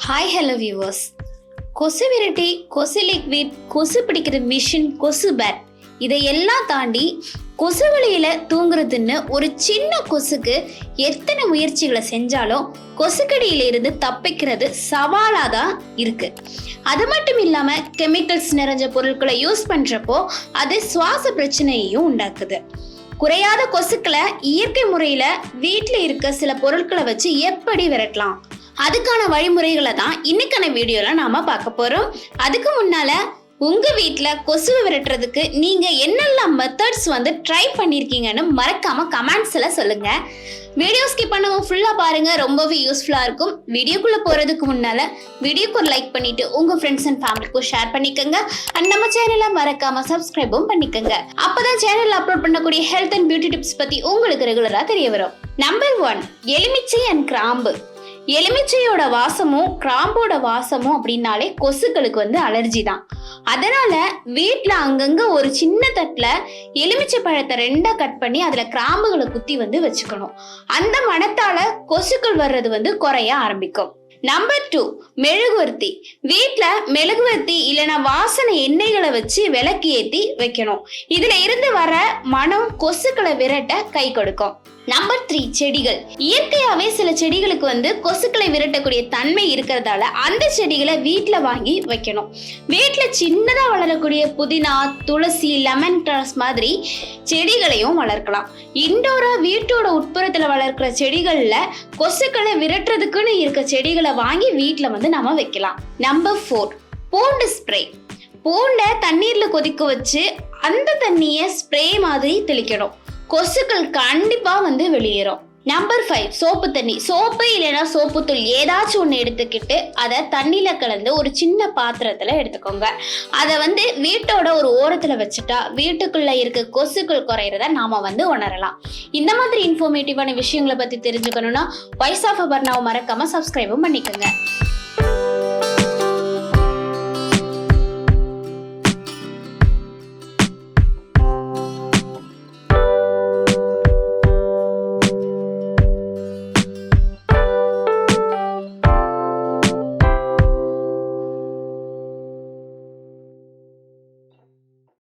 Hi hello viewers. கொசு விரட்டி, கொசு லிக்விட், கொசு பிடிக்கிற மிஷின், கொசு பேட் இதையெல்லாம் தாண்டி கொசு வலையில தூங்குறதுன்னு ஒரு சின்ன கொசுக்கு எத்தனை முயற்சிகளை செஞ்சாலும் கொசுக்கடியிலிருந்து தப்பிக்கிறது சவாலாக தான் இருக்கு. அது மட்டும் இல்லாம கெமிக்கல்ஸ் நிறைஞ்ச பொருட்களை யூஸ் பண்றப்போ அது சுவாச பிரச்சனையையும் உண்டாக்குது. குறையாத கொசுக்களை இயற்கை முறையில வீட்டில் இருக்க சில பொருட்களை வச்சு எப்படி விரட்டலாம், அதுக்கான வழிமுறைகளை தான் இன்னைக்கான வீடியோல நாம பார்க்க போறோம். அதுக்கு முன்னால உங்க வீட்டுல கொசுவை விரட்டுறதுக்கு நீங்க என்னெல்லாம் மெத்தட்ஸ் ட்ரை பண்ணிருக்கீங்கன்னு மறக்காம கமெண்ட்ஸ்ல சொல்லுங்க. வீடியோ ஸ்கிப் பண்ணாம ஃபுல்லா பாருங்க, ரொம்பவே யூஸ்ஃபுல்லா இருக்கும். வீடியோக்குள்ள போறதுக்கு முன்னால வீடியோக்கு ஒரு லைக் பண்ணிட்டு உங்க ஃப்ரெண்ட்ஸ் அண்ட் ஃபேமிலிக்கும் ஷேர் பண்ணிக்கோங்க. அண்ட் நம்ம சேனலை மறக்காம சப்ஸ்கிரைபும் பண்ணிக்கோங்க. அப்பதான் சேனல்ல அப்லோட் பண்ணக்கூடிய ஹெல்த் அண்ட் பியூட்டி டிப்ஸ் பத்தி உங்களுக்கு ரெகுலரா தெரிய வரும். நம்பர் 1, எலுமிச்சை அண்ட் கிராம்பு. எலுமிச்சையோட வாசமும் கிராம்போட வாசமும் அப்படின்னாலே கொசுக்களுக்கு அலர்ஜி தான். அதனால வீட்டுல அங்கங்க ஒரு சின்ன தட்டுல எலுமிச்சை பழத்தை 2 கட் பண்ணி அதுல கிராம்புகளை குத்தி வச்சுக்கணும். அந்த மணத்தால கொசுக்கள் வர்றது குறைய ஆரம்பிக்கும். நம்பர் 2, மெழுகுவர்த்தி. வீட்டுல மெழுகுவர்த்தி இல்லைன்னா வாசனை எண்ணெய்களை வச்சு விளக்கு ஏத்தி வைக்கணும். இதுல இருந்து வர மனம் கொசுக்களை விரட்ட கை கொடுக்கும். நம்பர் 3, செடிகள். இயற்கையாவே சில செடிகளுக்கு கொசுக்களை விரட்டக்கூடிய தன்மை இருக்கிறதால அந்த செடிகளை வீட்டுல வாங்கி வைக்கணும். வீட்டுல சின்னதா வளரக்கூடிய புதினா, துளசி, லெமன் கிராஸ் மாதிரி செடிகளையும் வளர்க்கலாம். இன்டோரா வீட்டோட உட்புறத்துல வளர்க்கிற செடிகள்ல கொசுக்களை விரட்டுறதுக்குன்னு இருக்க செடிகளை வாங்கி வீட்டுல நாம வைக்கலாம். நம்பர் 4, பூண்டு ஸ்ப்ரே. பூண்டை தண்ணீர்ல கொதிக்க வச்சு அந்த தண்ணிய ஸ்ப்ரே மாதிரி தெளிக்கணும். கொசுக்கள் கண்டிப்பா வெளியேறும். நம்பர் 5, சோப்பு தண்ணி. சோப்பு இல்லைன்னா சோப்பு தூள் ஏதாச்சும் ஒன்று எடுத்துக்கிட்டு அதை தண்ணியில கலந்து ஒரு சின்ன பாத்திரத்துல எடுத்துக்கோங்க. அதை வீட்டோட ஒரு ஓரத்துல வச்சுட்டா வீட்டுக்குள்ள இருக்க கொசுக்கள் குறையிறத நாம உணரலாம். இந்த மாதிரி இன்ஃபர்மேட்டிவான விஷயங்களை பத்தி தெரிஞ்சுக்கணும்னா வாய்ஸ் ஆஃப் அபர்ணாவை மறக்காம சப்ஸ்கிரைபும் பண்ணிக்கோங்க.